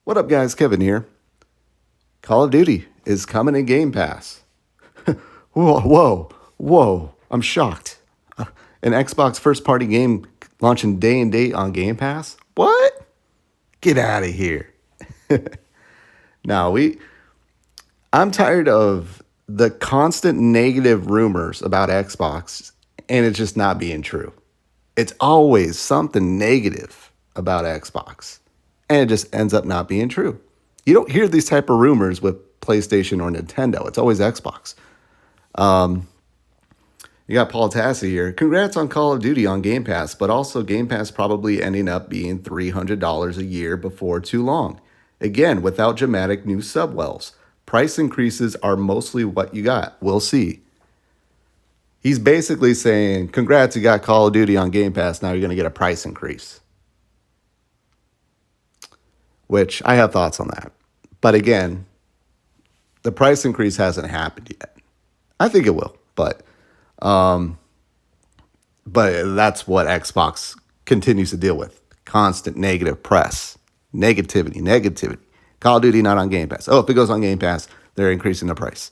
What up, guys? Kevin here. Call of Duty is coming in Game Pass. Whoa. I'm shocked. An Xbox first party game launching day and date on Game Pass? What? Get out of here. Now, I'm tired of the constant negative rumors about Xbox and it just not being true. It's always something negative about Xbox and it just ends up not being true. You don't hear these type of rumors with PlayStation or Nintendo. It's always Xbox. You got Paul Tassi here. Congrats on Call of Duty on Game Pass, but also Game Pass probably ending up being $300 a year before too long. Again, without dramatic new subwells. Price increases are mostly what you got. We'll see. He's basically saying, congrats, you got Call of Duty on Game Pass. Now you're going to get a price increase. Which I have thoughts on that. But again, the price increase hasn't happened yet. I think it will, but that's what Xbox continues to deal with. Constant negative press. Negativity. Call of Duty not on Game Pass. Oh, if it goes on Game Pass, they're increasing the price.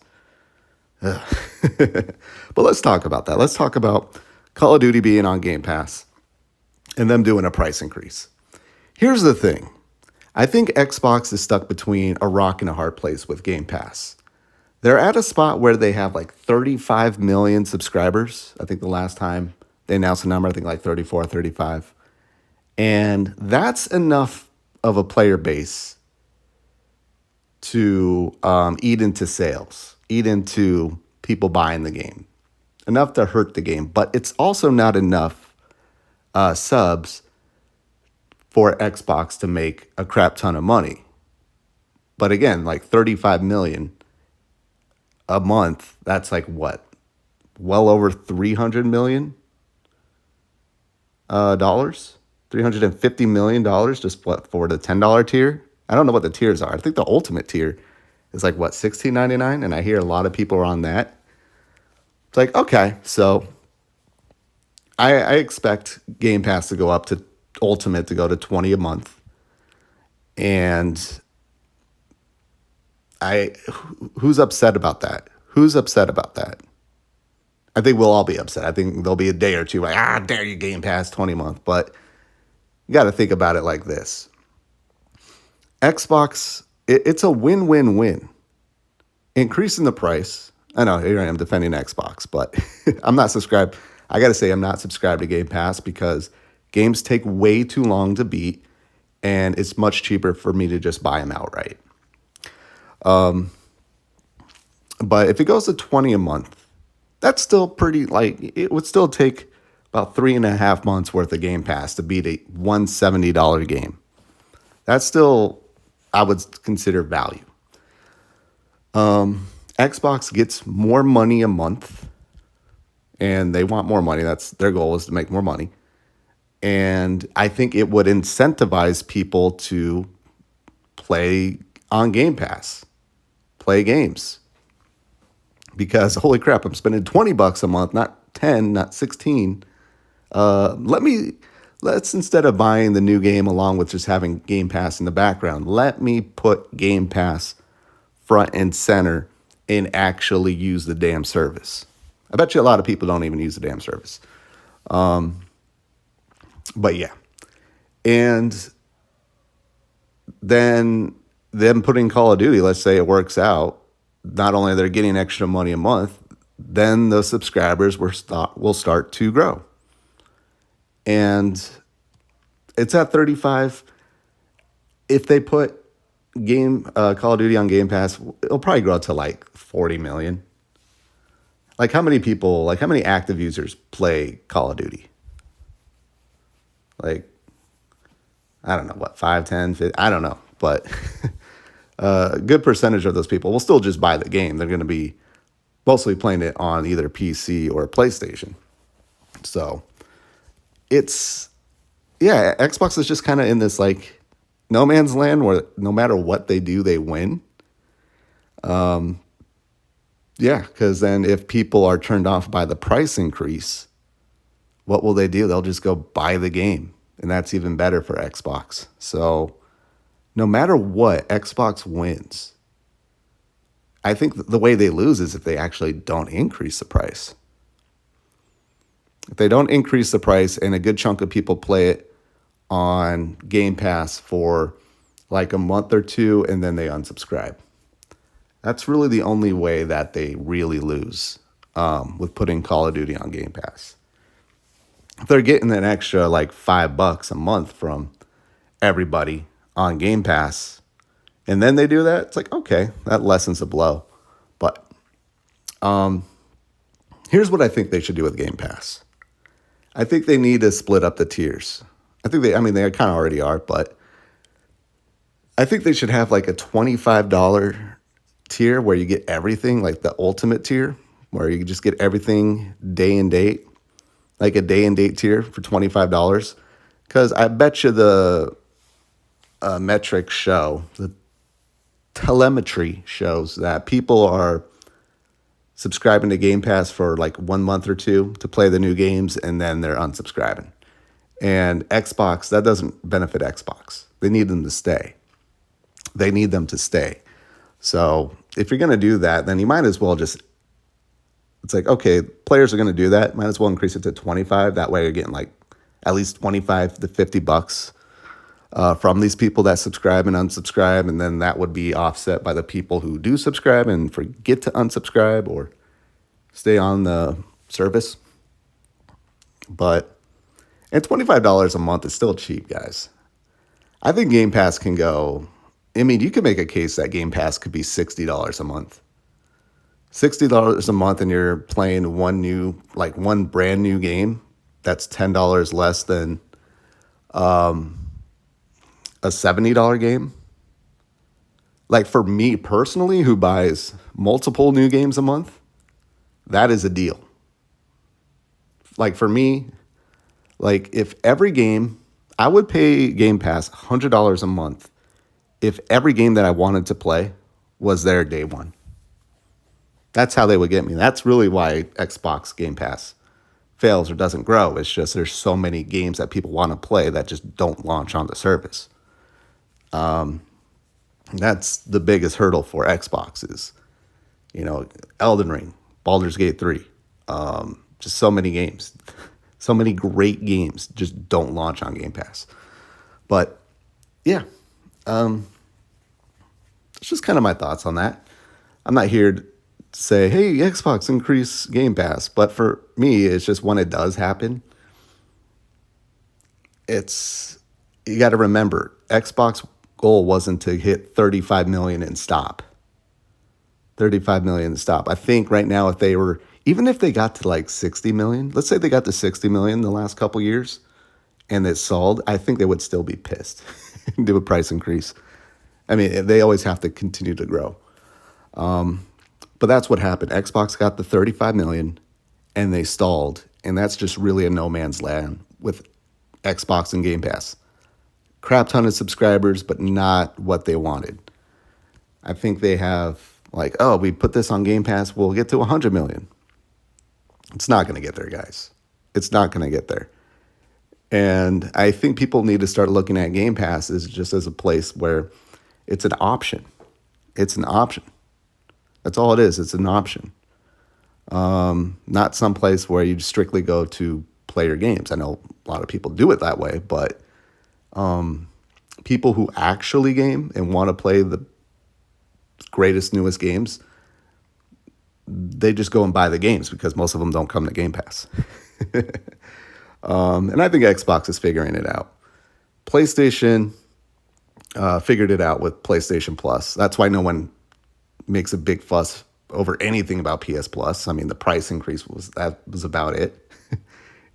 But let's talk about that. Let's talk about Call of Duty being on Game Pass and them doing a price increase. Here's the thing. I think Xbox is stuck between a rock and a hard place with Game Pass. They're at a spot where they have like 35 million subscribers. I think the last time they announced a number, I think like 34, 35. And that's enough of a player base to eat into sales, eat into people buying the game. Enough to hurt the game. But it's also not enough subs for Xbox to make a crap ton of money. But again, like 35 million a month, that's like what? Well over $300 million dollars? $350 million just what for the $10 tier? I don't know what the tiers are. I think the ultimate tier is like what, $16.99? And I hear a lot of people are on that. It's like, okay, so I expect Game Pass to go up to Ultimate to go to $20 a month. And who's upset about that? Who's upset about that? I think we'll all be upset. I think there'll be a day or two like, dare you Game Pass 20 a month. But you got to think about it like this. Xbox, it's a win-win-win. Increasing the price. I know, here I am defending Xbox, but I'm not subscribed. I got to say I'm not subscribed to Game Pass because games take way too long to beat, and it's much cheaper for me to just buy them outright. But if it goes to 20 a month, that's still pretty, like, it would still take about 3.5 months worth of Game Pass to beat a $170 game. That's still, I would consider value. Xbox gets more money a month, and they want more money. That's their goal, is to make more money. And I think it would incentivize people to play on Game Pass, play games. Because holy crap, I'm spending $20 a month, not 10, not 16. Let's instead of buying the new game along with just having Game Pass in the background, let me put Game Pass front and center and actually use the damn service. I bet you a lot of people don't even use the damn service. But yeah. And then them putting Call of Duty, let's say it works out, not only they're getting extra money a month, then the subscribers will start to grow. And it's at 35. If they put Call of Duty on Game Pass, it'll probably grow to like 40 million. Like how many active users play Call of Duty? Like, I don't know, what, 5, 10, 50, I don't know. But a good percentage of those people will still just buy the game. They're going to be mostly playing it on either PC or PlayStation. So Xbox is just kind of in this like no man's land where no matter what they do, they win. Because then if people are turned off by the price increase, what will they do? They'll just go buy the game. And that's even better for Xbox. So no matter what, Xbox wins. I think the way they lose is if they actually don't increase the price. If they don't increase the price and a good chunk of people play it on Game Pass for like a month or two and then they unsubscribe. That's really the only way that they really lose with putting Call of Duty on Game Pass. If they're getting an extra like $5 a month from everybody on Game Pass, and then they do that, it's like, okay, that lessens the blow. But here's what I think they should do with Game Pass. I think they need to split up the tiers. They kind of already are, but I think they should have like a $25 tier where you get everything, like the ultimate tier, where you just get everything day and date, like a day and date tier for $25. Because I bet you the metrics show, the telemetry shows that people are subscribing to Game Pass for like 1 month or two to play the new games, and then they're unsubscribing. And Xbox, that doesn't benefit Xbox. They need them to stay. So if you're going to do that, then you might as well just, it's like, okay, players are going to do that. Might as well increase it to 25. That way you're getting like at least 25 to $50 from these people that subscribe and unsubscribe. And then that would be offset by the people who do subscribe and forget to unsubscribe or stay on the service. And $25 a month is still cheap, guys. I think Game Pass can go, you could make a case that Game Pass could be $60 a month. $60 a month and you're playing one brand new game that's $10 less than a $70 game. Like for me personally, who buys multiple new games a month, that is a deal. Like for me, like if every game, I would pay Game Pass $100 a month if every game that I wanted to play was there day one. That's how they would get me. That's really why Xbox Game Pass fails or doesn't grow. It's just there's so many games that people want to play that just don't launch on the service. That's the biggest hurdle for Xbox is, Elden Ring, Baldur's Gate 3, just so many games. So many great games just don't launch on Game Pass. But yeah, it's just kind of my thoughts on that. I'm not here to say, hey, Xbox, increase Game Pass. But for me, it's just when it does happen, you got to remember, Xbox goal wasn't to hit 35 million and stop. 35 million and stop. I think right now even if they got to like 60 million, let's say they got to 60 million the last couple years and it sold, I think they would still be pissed and do a price increase. They always have to continue to grow. But that's what happened. Xbox got the 35 million and they stalled. And that's just really a no man's land with Xbox and Game Pass. Crap ton of subscribers, but not what they wanted. I think they have we put this on Game Pass, we'll get to 100 million. It's not going to get there, guys. It's not going to get there. And I think people need to start looking at Game Pass as a place where it's an option. It's an option. That's all it is. It's an option. Not some place where you strictly go to play your games. I know a lot of people do it that way, but people who actually game and want to play the greatest, newest games, they just go and buy the games because most of them don't come to Game Pass. And I think Xbox is figuring it out. PlayStation figured it out with PlayStation Plus. That's why no one makes a big fuss over anything about PS Plus. The price increase was about it.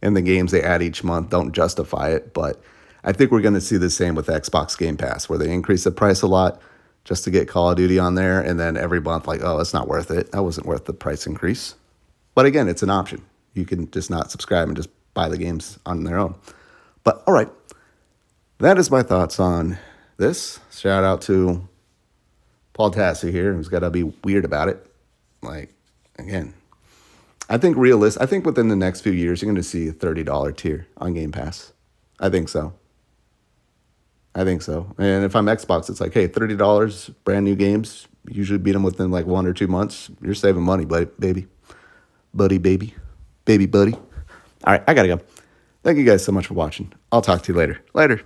And the games they add each month don't justify it. But I think we're going to see the same with Xbox Game Pass, where they increase the price a lot just to get Call of Duty on there. And then every month, it's not worth it. That wasn't worth the price increase. But again, it's an option. You can just not subscribe and just buy the games on their own. But all right, that is my thoughts on this. Shout out to Paul Tassi here, who's got to be weird about it. Again, I think within the next few years, you're going to see a $30 tier on Game Pass. I think so. I think so. And if I'm Xbox, it's like, hey, $30, brand new games. Usually beat them within like 1 or 2 months. You're saving money, baby. Baby buddy. All right, I gotta go. Thank you guys so much for watching. I'll talk to you later. Later.